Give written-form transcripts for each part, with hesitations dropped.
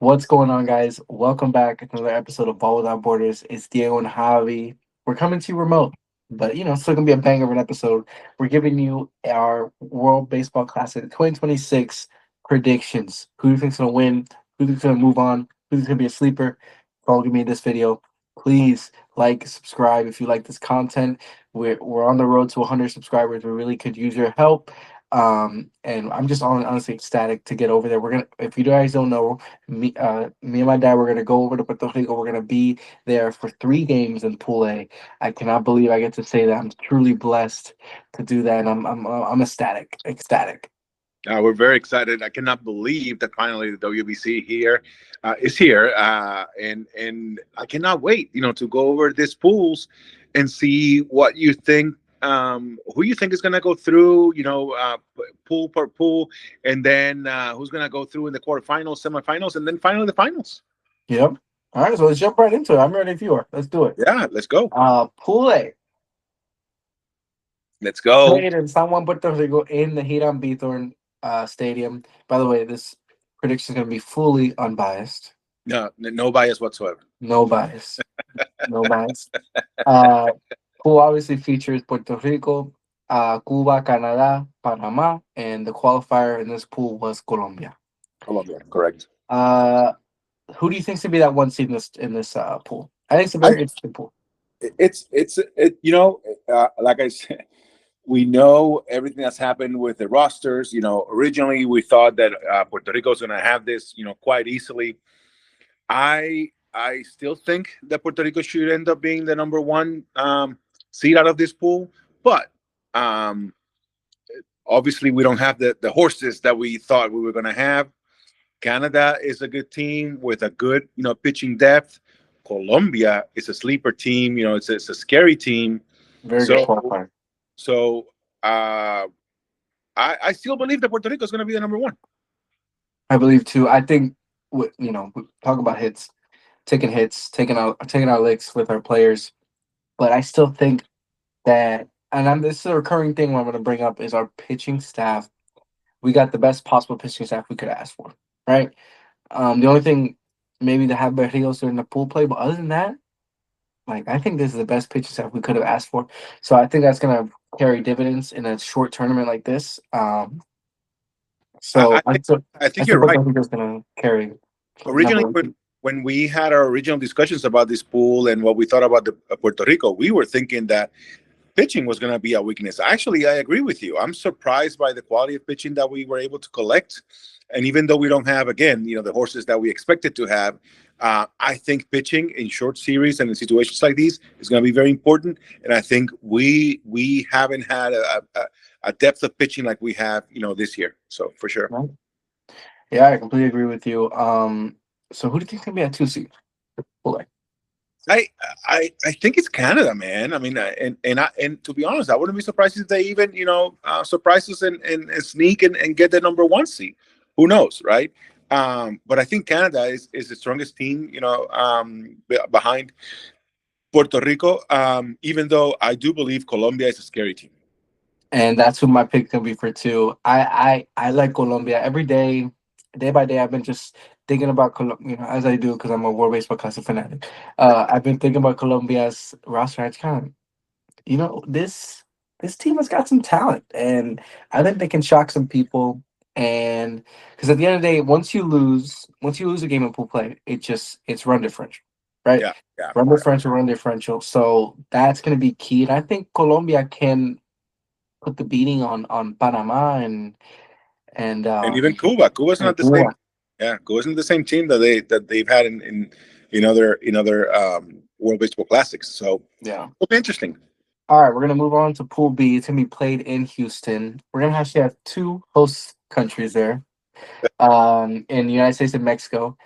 What's going on, guys? Welcome back to another episode of Ball Without Borders. It's Diego and Javi. We're coming to you remote, but it's still gonna be a banger of an episode. We're giving you our World Baseball Classic 2026 predictions. Who do you think's gonna win? Who do you think's gonna move on? Who do you think's gonna be a sleeper? Follow me in this video. Please like, subscribe if you like this content. We're on the road to 100 subscribers. We really could use your help. And I'm just honestly ecstatic to get over there. We're gonna, if you guys don't know, me and my dad, we're gonna go over to Puerto Rico. We're gonna be there for 3 games in Pool A. I cannot believe I get to say that. I'm truly blessed to do that, and I'm ecstatic. We're very excited. I cannot believe that finally the WBC is here, and I cannot wait, to go over these pools and see what you think, who you think is going to go through, pool per pool, and then who's going to go through in the quarterfinals, semifinals, and then finally the finals. Yep. All right, so let's jump right into it. I'm ready if you are. Let's do it. Yeah, let's go. Pool A. Let's go. Played in San Juan, Puerto Rico, in the Hiram Bithorn Stadium. By the way, this prediction is going to be fully unbiased. No bias whatsoever. No bias. No bias. Uh, Pool obviously features Puerto Rico, Cuba, Canada, Panama, and the qualifier in this pool was Colombia. Colombia, correct. Who do you think's gonna be that one seed in this pool? I think it's a I, very interesting pool. Like I said, we know everything that's happened with the rosters. Originally we thought that Puerto Rico was going to have this, quite easily. I still think that Puerto Rico should end up being the number one seed out of this pool, but obviously we don't have the horses that we thought we were going to have. Canada is a good team with a good, pitching depth. Colombia is a sleeper team. It's a scary team. Very good qualifier. So I still believe that Puerto Rico is going to be the number one. I believe too. I think we talk about hits, taking our licks with our players, but I still think that, and this is a recurring thing I'm going to bring up, is our pitching staff. We got the best possible pitching staff we could ask for, right? The only thing maybe to have Berrios during the pool play, but other than that, I think this is the best pitching staff we could have asked for. So I think that's gonna carry dividends in a short tournament like this. So I think you're right. I think it's gonna carry. Originally, when we had our original discussions about this pool and what we thought about the Puerto Rico, we were thinking that pitching was going to be a weakness. Actually, I agree with you. I'm surprised by the quality of pitching that we were able to collect. And even though we don't have, again, the horses that we expected to have, I think pitching in short series and in situations like these is going to be very important. And I think we haven't had a depth of pitching like we have, this year. So for sure. Right. Yeah, I completely agree with you. So who do you think can be at 2 seed? I think it's Canada, man. I mean, and to be honest, I wouldn't be surprised if they even surprise us and sneak and get the number one seed. Who knows, right? But I think Canada is the strongest team, behind Puerto Rico. Even though I do believe Colombia is a scary team. And that's who my pick can be for 2. I like Colombia every day, day by day. I've been just thinking about Colombia, as I do because I'm a World Baseball Classic fanatic. I've been thinking about Colombia's roster. It's kind of, this team has got some talent, and I think they can shock some people. And because at the end of the day, once you lose a game in pool play, it's run differential, right? Yeah. Run differential. So that's going to be key, and I think Colombia can put the beating on Panama and even Cuba. Cuba's not the same. Cuba. Yeah, Cuba's not the same team that they've had in other World Baseball Classics. So Yeah. it'll be interesting. All right, we're gonna move on to Pool B. It's gonna be played in Houston. We're gonna actually have 2 host countries there, in the United States and Mexico.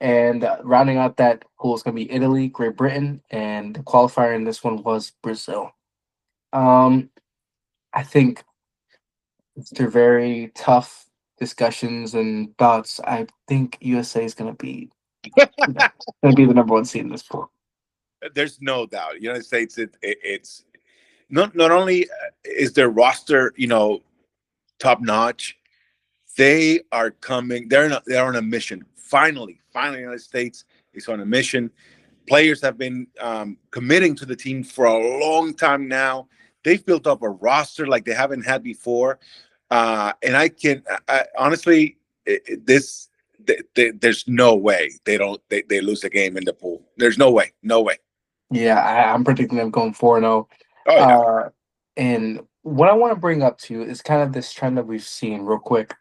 And rounding out that pool is gonna be Italy, Great Britain, and the qualifier in this one was Brazil. I think after very tough discussions and thoughts, I think USA is gonna be the number one seed in this pool. There's no doubt. United States, it's not only is their roster, top notch, they are coming. They're on a mission. Finally, the United States is on a mission. Players have been committing to the team for a long time now. They've built up a roster like they haven't had before, and honestly, this there's no way they lose the game in the pool. There's no way, no way. Yeah, I'm predicting them going 4-0. Oh yeah, Uh, and what I want to bring up to you is kind of this trend that we've seen real quick,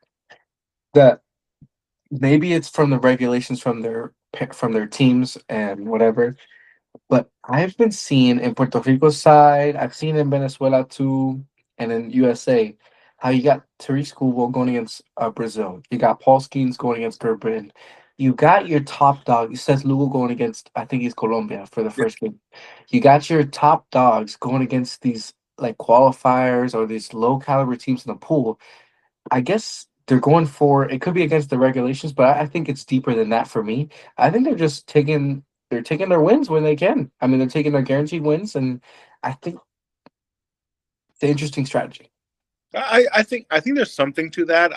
that maybe it's from the regulations from their teams and whatever. But I've been seeing in Puerto Rico side, I've seen in Venezuela too, and in USA, how you got Tariq Schoolwell going against Brazil. You got Paul Skenes going against Great Britain. You got your top dog, Seth Lugo going against, I think he's Colombia for the yeah. first game. You got your top dogs going against these like qualifiers or these low caliber teams in the pool. I guess they're going for it could be against the regulations, but I think it's deeper than that for me. I think they're taking their wins when they can. I mean, they're taking their guaranteed wins, and I think it's an interesting strategy. I think there's something to that.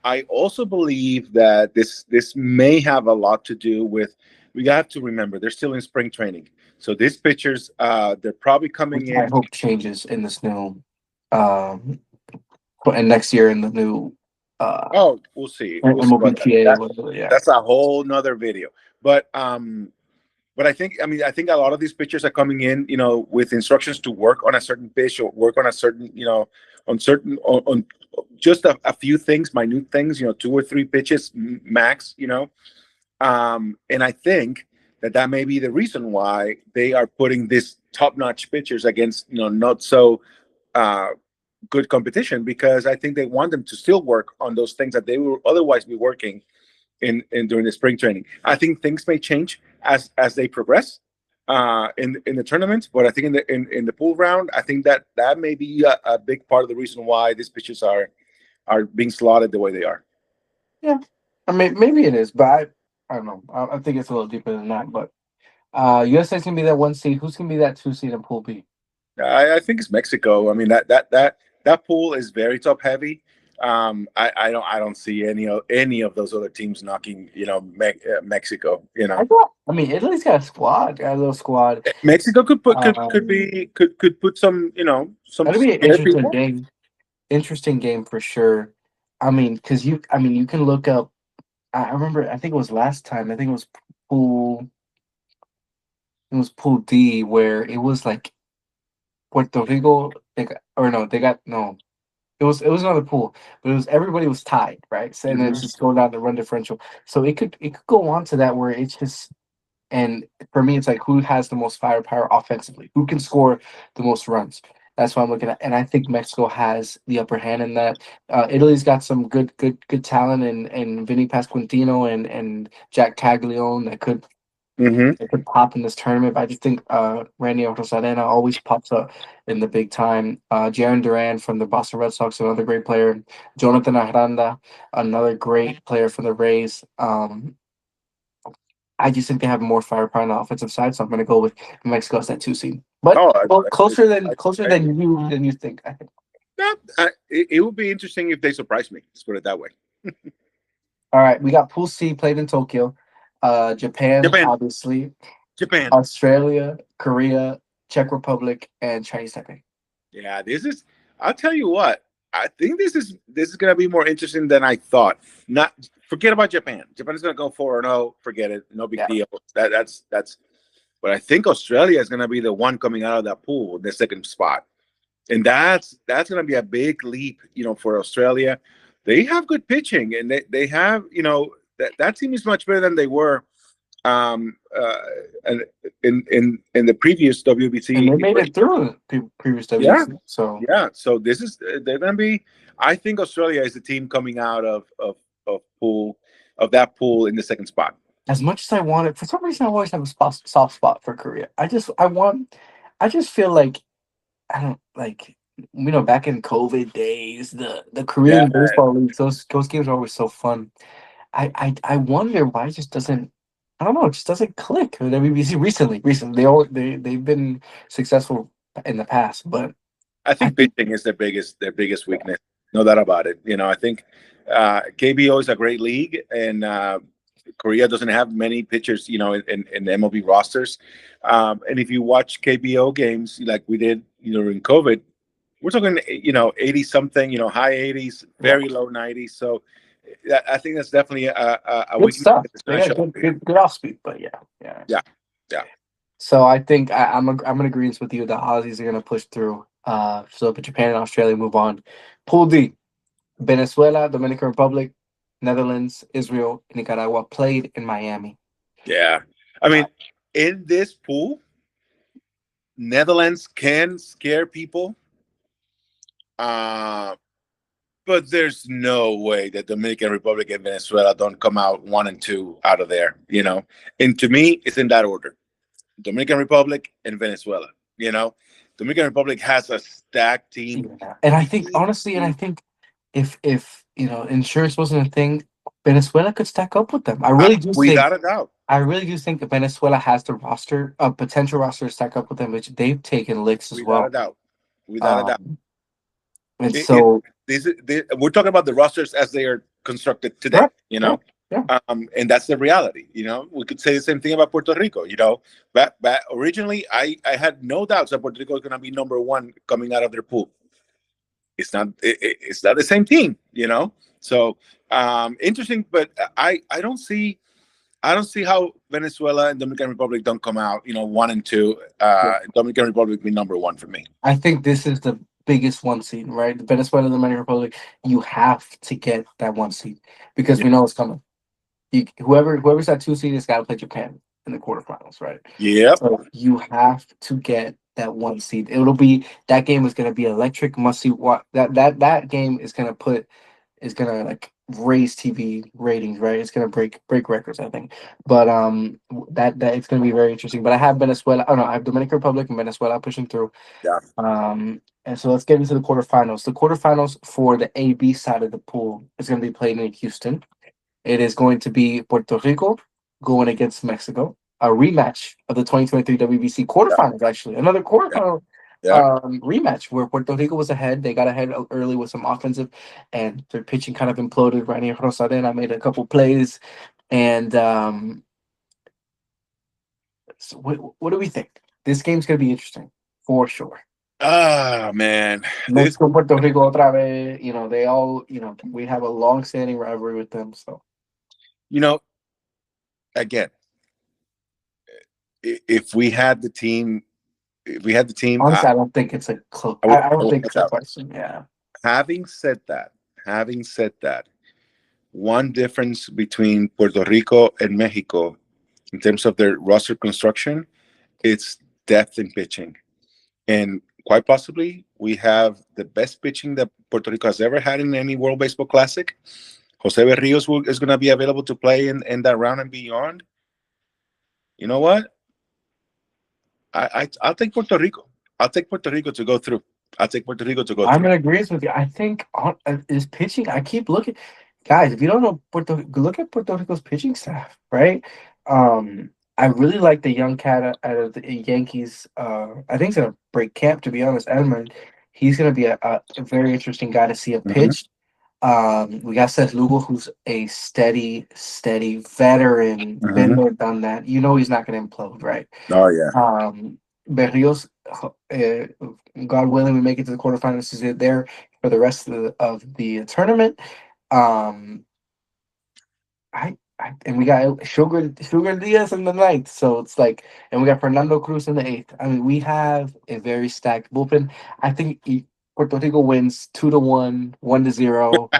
I also believe that this may have a lot to do with, we have to remember they're still in spring training. So these pitchers, they're probably Which coming I in. hope changes in this new, um, and next year in the new Oh, we'll see. We'll see about that. MOBPA or whatever. Yeah, That's a whole nother video. But I think a lot of these pitchers are coming in, with instructions to work on a certain pitch or work on a certain, on just a few things, minute things, 2 or 3 pitches max, and I think that may be the reason why they are putting this top-notch pitchers against, not so uh, good competition, because I think they want them to still work on those things that they will otherwise be working in during the spring training. I think things may change as they progress in the tournament, but I think in the pool round, I think that may be a big part of the reason why these pitches are being slotted the way they are. yeah. I mean, maybe it is, but I don't know. I think it's a little deeper than that. But USA's gonna be that 1 seed. Who's gonna be that 2 seed in Pool B? I think it's Mexico. I mean that pool is very top heavy. I don't see any of those other teams knocking Mexico. I mean, Italy's got a squad, got a little squad. Mexico Um, could put some some That'll be an scare interesting people. game. Interesting game for sure. I mean, you can look up. I remember. I think it was last time. I think it was pool. It was pool D where it was like Puerto Rico. Or no, they got no. It was another pool, but it was everybody was tied, right? So and then it's Mhm. just going down the run differential. So it could go on to that where it's just. And for me, it's like who has the most firepower offensively? Who can score the most runs? That's what I'm looking at. And I think Mexico has the upper hand in that. Italy's got some good talent and Vinny Pasquantino and Jack Caglione Mhm. that could pop in this tournament. But I just think Randy Arozarena always pops up in the big time. Jaron Duran from the Boston Red Sox, another great player. Jonathan Aranda, another great player for the Rays. I just think they have more firepower on the offensive side, so I'm going to go with Mexico as that 2 seed. But Oh, closer I than you think. I think. it would be interesting if they surprise me. Let's put it that way. All right, we got Pool C played in Tokyo, Japan, Japan, obviously, Japan. Australia, Korea, Czech Republic, and Chinese Taipei. Yeah, this is. I'll tell you what. I think this is going to be more interesting than I thought. Not forget about Japan. Japan is going to go 4-0. Forget it. No big Yeah, deal. That's. But I think Australia is going to be the one coming out of that pool, the second spot, and that's going to be a big leap, for Australia. They have good pitching, and they have, that team is much better than they were um, uh, in the previous and WBC. they made it through the previous Yeah, WC. So yeah. So this is they're gonna be. I think Australia is the team coming out of that pool in the second spot. as much as I want it, for some reason, I always have a soft spot for Korea. I just feel like I don't like back in COVID days, the Yeah, Korean baseball leagues, those games are always so fun. I wonder why it just doesn't. I don't know. It just doesn't click with WBC recently. Recently, they've been successful in the past, but I I think think pitching is their biggest weakness. No doubt about it. I think KBO is a great league, and Korea doesn't have many pitchers, in the MLB rosters. And if you watch KBO games like we did, during COVID, we're talking, 80 something, high 80s, Yeah, very low 90s. So I think that's definitely a good weakness stuff. that it's They going to got show up here. good off speed, but yeah, yeah. Yeah, yeah, So I think I'm in agreement with you. The Aussies are gonna push through. So but Japan and Australia move on. Pool D: Venezuela, Dominican Republic, Netherlands, Israel, and Nicaragua played in Miami. yeah. I Uh, mean, in this pool, Netherlands can scare people. Uh, but there's no way that Dominican Republic and Venezuela don't come out 1 and 2 out of there. And to me, it's in that order: Dominican Republic and Venezuela. You know, Dominican Republic has a stacked team. yeah. And I think honestly, and I think if insurance wasn't a thing, Venezuela could stack up with them. I really do think. Without a doubt, I really do think that Venezuela has the roster, a potential roster to stack up with them, which they've taken licks as without a well. doubt, without a doubt. Um, and It so, we're talking about the rosters as they are constructed today. right, yeah, yeah, And that's the reality. We could say the same thing about Puerto Rico. But originally, I had no doubts that Puerto Rico is going to be number one coming out of their pool. It's not. It's not the same team. So interesting. But I don't see. I don't see how Venezuela and Dominican Republic don't come out, 1 and 2. yeah. Dominican Republic be number one for me. I think this is the biggest one seed, right? The Venezuela, the Dominican Republic. You have to get that one seed because Yeah. we know it's coming. Whoever's that 2 seed has got to play Japan in the quarterfinals, right? Yep. So you have to get that one seed. It'll be that game is going to be electric. Must see what that game is going to like raise TV ratings, right? It's gonna break records, I think. But that it's gonna be very interesting. But I have Venezuela. Oh no, I have Dominican Republic and Venezuela pushing through. Yeah. And so let's get into the quarterfinals. The quarterfinals for the AB side of the pool is gonna be played in Houston. It is going to be Puerto Rico going against Mexico. A rematch of the 2023 WBC Yeah. quarterfinals, actually. Another Yeah. quarterfinal Yeah. rematch where Puerto Rico was ahead. They got ahead early with some offensive, and their pitching kind of imploded. Rainier Rosadena made a couple plays. And so what do we think? This game's going to be interesting for sure. Ah, man. This, Mexico, Puerto Rico, otra vez. They all, we have a long-standing rivalry with them. So, you know, again, if we had the team, honestly, I don't think it's a close. I I don't would think put it's a that. question. Yeah. Having said that, one difference between Puerto Rico and Mexico in terms of their roster construction, it's depth in pitching. And quite possibly, we have the best pitching that Puerto Rico has ever had in any World Baseball Classic. Jose Berrios is going to be available to play in that round and beyond. You know what? I'll take Puerto Rico. I'll take Puerto Rico to go through. I'll take Puerto Rico to go I'm through. in agreement with you. I think is pitching. I keep looking, guys. If you don't know look at Puerto Rico's pitching staff, right? I really like the young cat out of the Yankees. I think he's gonna break camp. To be honest, Edmund, he's gonna be a very interesting guy to see a Mhm, pitch. We got Seth Lugo, who's a steady veteran, been mhm. there, done that. He's not gonna implode, right? Oh yeah. Berrios, God willing, we make it to the quarterfinals. He's there for the rest of the tournament. Um, and we got Sugar Diaz in the ninth, so it's like, and we got Fernando Cruz in the eighth. I mean, we have a very stacked bullpen. I think Puerto Rico wins 2-1, 1-0,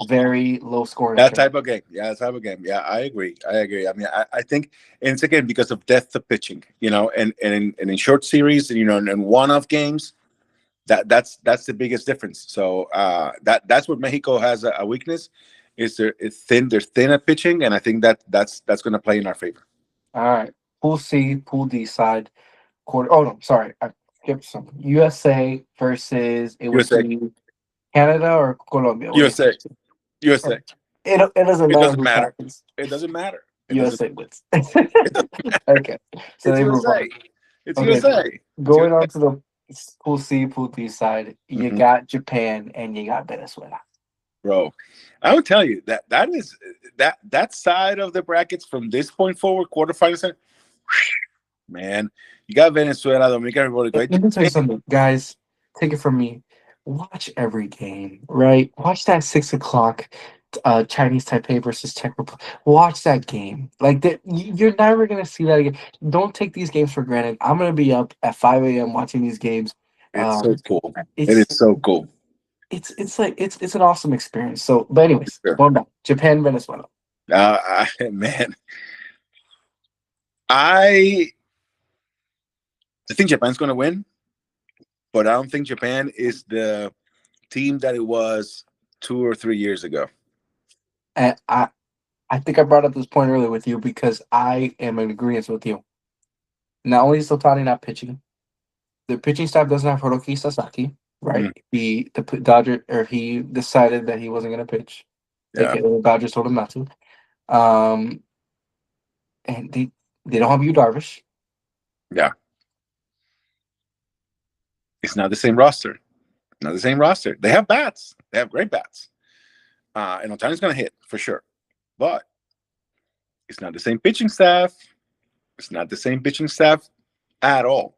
very low scoring That affair. type of game. Yeah, that type of game. Yeah, I agree. I mean, I think, and it's again because of depth of pitching, and in short series, and in one-off games, that's the biggest difference. So that's what Mexico has a weakness. It's thin. They're thin at pitching, and I think that's going to play in our favor. All right, Pool C, Pool D side quarter. Oh no, sorry, I skipped some. USA versus it would USA, be Canada or Colombia. What do you USA, think? USA. It doesn't It matter doesn't who matter. happens. It doesn't matter. It doesn't. USA wins. It doesn't matter. Okay, so It's they move USA. on. It's Okay, USA. It's going USA. on to the It's Pool C, Pool D side. You Hmm. got Japan and you got Venezuela. Bro, I would tell you that is that side of the brackets from this point forward, quarterfinals, man, you got Venezuela, Dominican Republic, right? Let me tell you Japan. something, guys. Take it from me. Watch every game, right? Watch that 6 o'clock Chinese Taipei versus Czech Republic. Watch that game. Like that, you're never gonna see that again. Don't take these games for granted. I'm gonna be up at 5 a.m. watching these games. It's so Um, cool. It is it's so cool. it's like it's an awesome experience. So, but anyways, Sure. going back, Japan, Venezuela. Man, I I think Japan's going to win, but I don't think Japan is the team that it was 2 or 3 years ago. And I think I brought up this point earlier with you because I am in agreement with you. Not only is Ohtani not pitching, the pitching staff doesn't have Hiroki Sasaki, right? Mm, Dodger, or he decided that he wasn't going to pitch. yeah, AKA the Dodgers told him not to. Um, and they don't have you Darvish. yeah. It's not the same roster. Not the same roster. They have bats. They have great bats. And Otani's going to hit for sure. But it's not the same pitching staff. It's not the same pitching staff at all.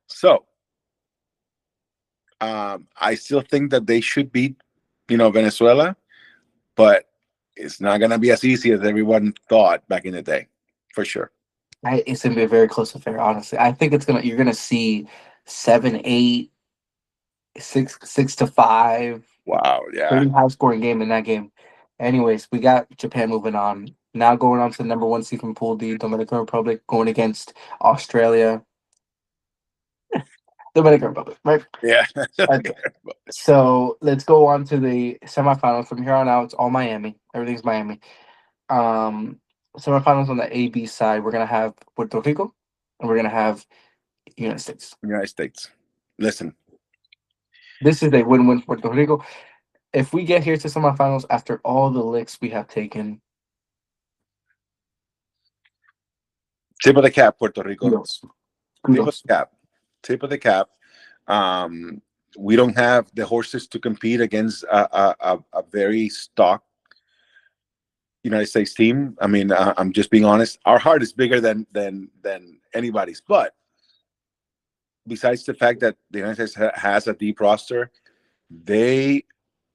So I still think that they should beat, Venezuela, but it's not going to be as easy as everyone thought back in the day, for sure. It's going to be a very close affair, honestly. I think you're going to see 7-8, 6-5, Wow. Yeah. pretty high scoring game in that game. Anyways, we got Japan moving on. Now going on to the number one seed from Pool D, Dominican Republic, going against Australia. Dominican Republic, right? Yeah. Okay. So let's go on to the semifinals. From here on out, it's all Miami. Everything's Miami. Um, Semifinals on the AB side, we're gonna have Puerto Rico, and we're gonna have United States. United States. Listen, This is a win-win for Puerto Rico. If we get here to semifinals after all the licks we have taken, tip of the cap, Puerto Rico. kudos, Tip of kudos. the cap. Tip of the cap. Um, we don't have the horses to compete against a very stock United States team. I mean, I'm just being honest. Our heart is bigger than anybody's. But besides the fact that the United States has a deep roster, they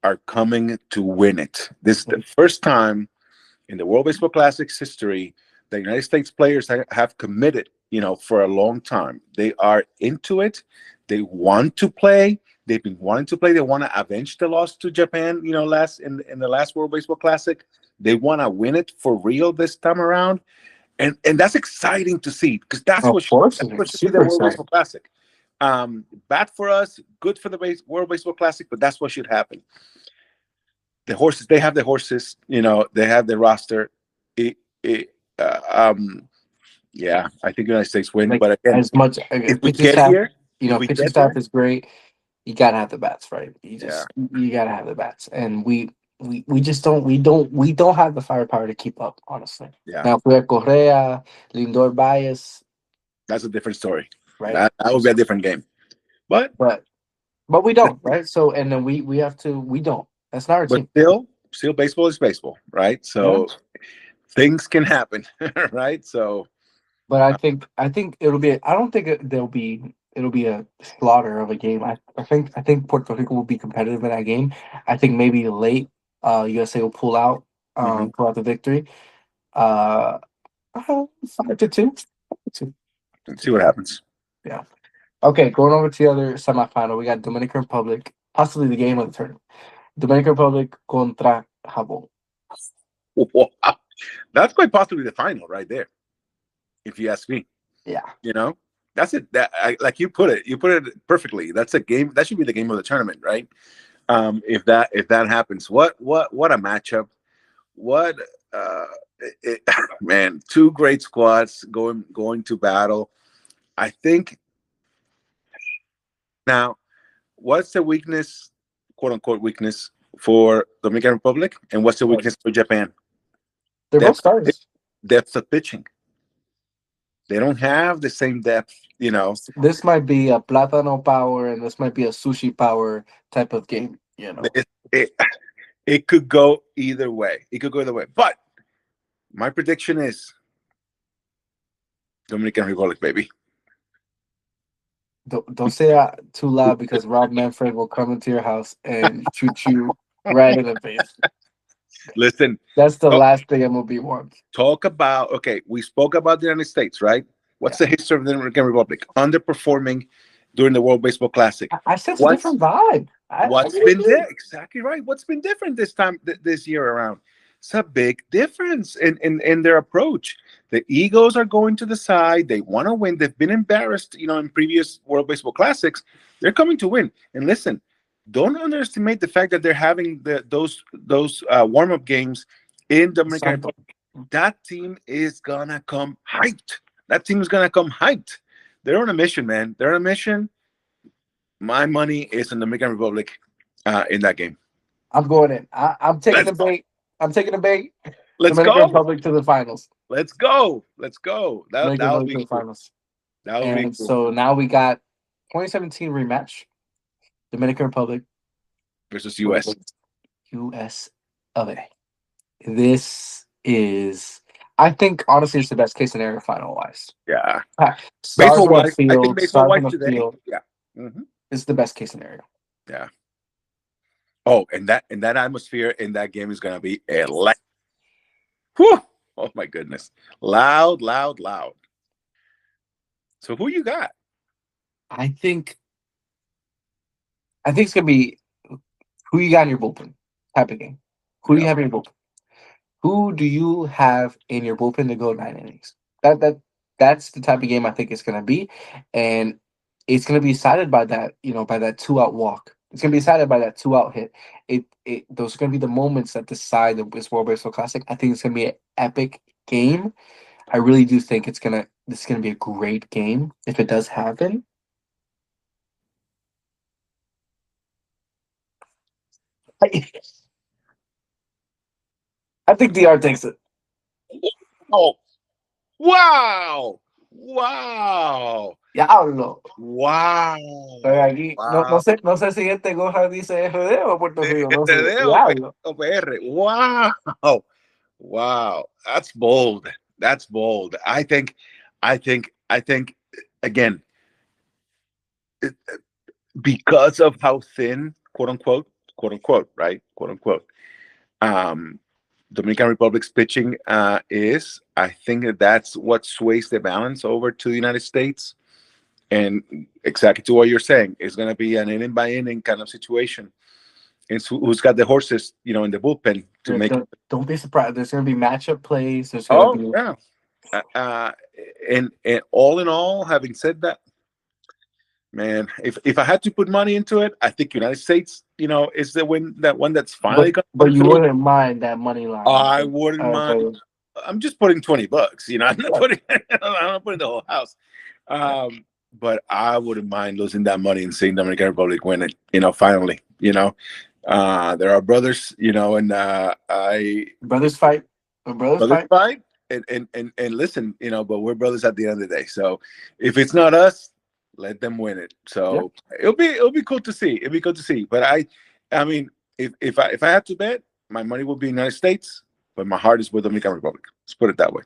are coming to win it. This is the first time in the World Baseball Classics history the United States players have committed, for a long time. They are into it. They want to play. They've been wanting to play. They want to avenge the loss to Japan, last in the last World Baseball Classic. They want to win it for real this time around. And that's exciting to see because Of course, that's what it's should be the super World exciting. Baseball Classic. Bad for us, good for the World Baseball Classic, but that's what should happen. The horses, they have the horses, they have the roster. It, it, uh, um, yeah, I think the United States win. Like But again, as much if we pitching get staff, here, if we pitching get staff here, is great. You gotta have the bats, right? yeah, You gotta have the bats, and we just don't have the firepower to keep up, honestly. yeah, Now if we have Correa, Lindor, Bias, that's a different story. right? That would be a different game. But But we don't, right? So and then we have to we don't. That's not our but team. still, baseball is baseball, right? Yeah. So things can happen, right? So But I think it'll be. I don't think it'll be a slaughter of a game. I think Puerto Rico will be competitive in that game. I think maybe late, USA will mhm. pull out the victory. Uh, 5-2. 5-2. Let's see what happens. Yeah. Okay, going over to the other semifinal, we got Dominican Republic, possibly the game of the tournament. Dominican Republic contra Japón. Wow. That's quite possibly the final right there, if you ask me. Yeah. That's it. Like you put it perfectly. That's a game. That should be the game of the tournament, right? If that happens, what a matchup. What uh, man, two great squads going to battle. I think now, what's the weakness, quote unquote weakness for Dominican Republic, and what's the weakness for Japan? They're both Depth, stars. depth of pitching. They don't have the same depth, This might be a Plátano Power and this might be a Sushi Power type of game, you know. It, it could go either way. It could go either way. But my prediction is Dominican Republic, baby. Don't say that too loud because Rob Manfred will come into your house and shoot you right in the face. Listen, That's the talk, last thing MLB wants. talk about, okay, we spoke about the United States, right? What's Yeah. the history of the Dominican Republic? Underperforming during the World Baseball Classic. I sense a What's different vibe. I what's really been do. there? Exactly right. What's been different this time, this year around? It's a big difference in their approach. The egos are going to the side. They want to win. They've been embarrassed, in previous World Baseball Classics. They're coming to win. And listen, don't underestimate the fact that they're having those warm up games in Dominican Santo. Republic. That team is gonna come hyped. That team is gonna come hyped. They're on a mission, man. They're on a mission. My money is in the Dominican Republic in that game. I'm going in. I'm taking Let's the bait. I'm taking the bait. let's Dominican go. Republic to the finals. Let's go. Let's go. Dominican That would Republic to be the cool. finals. That would be And cool. so now we got 2017 rematch. Dominican Republic Versus US. US of A. This is, I think, honestly, it's the best case scenario final wise. Yeah. Stars Baseball on the wise, I think field, baseball stars on wise the today. field. Yeah. Hmm. This is the best case scenario. Yeah. Oh, and that atmosphere in that game is gonna be electric. Whew. Oh my goodness. Loud, loud, loud. So who you got? I think it's gonna be who you got in your bullpen type of game. Who do you Yeah. have in your bullpen? Who do you have in your bullpen to go 9 innings? That's the type of game I think it's gonna be, and it's gonna be decided by that, by that 2-out walk. It's gonna be decided by that 2-out hit. Those are gonna be the moments that decide this World Baseball Classic. I think it's gonna be an epic game. I really do think this is gonna be a great game if it does happen. I, I think DR takes it. Oh, wow. Wow. Diablo. Wow. Estoy aquí. No, Wow. no sé si este Goja dice FD o Puerto Rico. No sé. TDO, Diablo. PR. Wow. Wow. That's bold. That's bold. I think again, it- because of how thin, quote unquote, right? Quote unquote. Um, Dominican Republic's pitching is, I think that's what sways the balance over to the United States. And exactly to what you're saying, it's going to be an inning by inning kind of situation. It's who's got the horses, in the bullpen to make. Don't be surprised. There's going to be matchup plays. There's going to Oh be. yeah. Uh, and all in all, having said that, man, if I had to put money into it, I think United States, is the win, that one that's finally going to But come you through. wouldn't mind that money line. I wouldn't mind. Okay. I'm just putting $20. I'm not putting. I'm not putting the whole house. But I wouldn't mind losing that money and seeing Dominican Republic win it. Finally. There are brothers. And Brothers fight. Brothers brothers fight. fight. And listen. But we're brothers at the end of the day. So if it's not us, let them win it. So it'll be cool to see. It'll be cool to see. But I mean, if I had to bet, my money would be United States, but my heart is with Dominican Republic. Let's put it that way.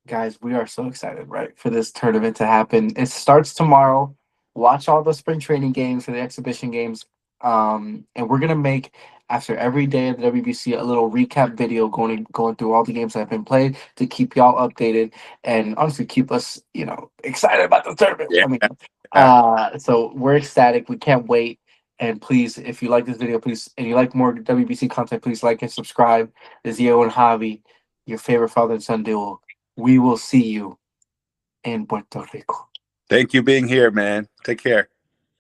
Guys, we are so excited, right, for this tournament to happen. It starts tomorrow. Watch all the spring training games for the exhibition games. And we're gonna make after every day of the WBC a little recap video going through all the games that have been played to keep y'all updated and honestly keep us, excited about the tournament. Yeah. I mean, so we're ecstatic. We can't wait. And please, if you like this video, please, and you like more WBC content, please like and subscribe. This is Diego and Javi, your favorite father and son duo. We will see you in Puerto Rico. Thank you being here, man. Take care.